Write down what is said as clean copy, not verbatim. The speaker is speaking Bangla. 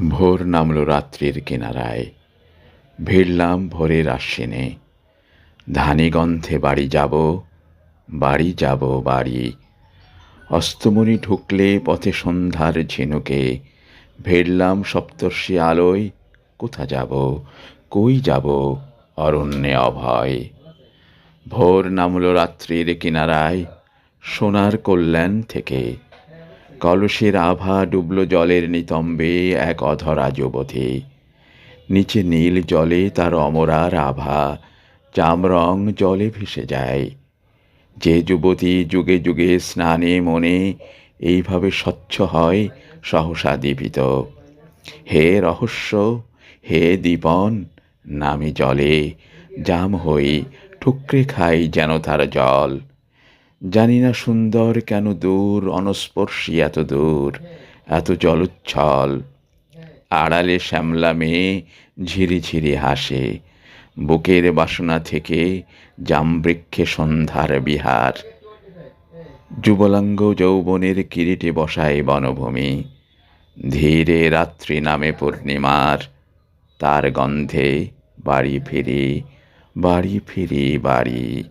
ভোর নামল রাত্রির কিনারায়, ভিড়লাম ভোরের আশ্বিনে। ধানি গন্ধে বাড়ি যাব, বাড়ি যাব বাড়ি। অস্তমনি ঢুকলে পথে সন্ধ্যার ঝিনুকে, ভিড়লাম সপ্তর্ষি আলোয়। কোথা যাব, কই যাব, অরণ্যে অভয়। ভোর নামল রাত্রির কিনারায়, সোনার কল্যাণ থেকে। কলসের আভা ডুবল জলের নিতম্বে এক অধরা যুবতী। নিচে নীল জলে তার অমরার আভা, চামরং জলে ভেসে যায়। যে যুবতী যুগে যুগে স্নানে মনে এইভাবে স্বচ্ছ হয় সহসা দীপিত। হে রহস্য, হে দীপন, নামি জলে, জাম হই, ঠুকরে খাই যেন তার জল। জানি না সুন্দর কেন দূর অনস্পর্শী এত দূর, এত জলোচ্ছল। আড়ালে শ্যামলা মেয়ে ঝিরিঝিরি হাসে, বুকের বাসনা থেকে জামবৃক্ষে সন্ধ্যার বিহার। যুবলাঙ্গ যৌবনের কিরিটে বসায় বনভূমি, ধীরে রাত্রি নামে পূর্ণিমার। তার গন্ধে বাড়ি ফিরি, বাড়ি ফিরি বাড়ি।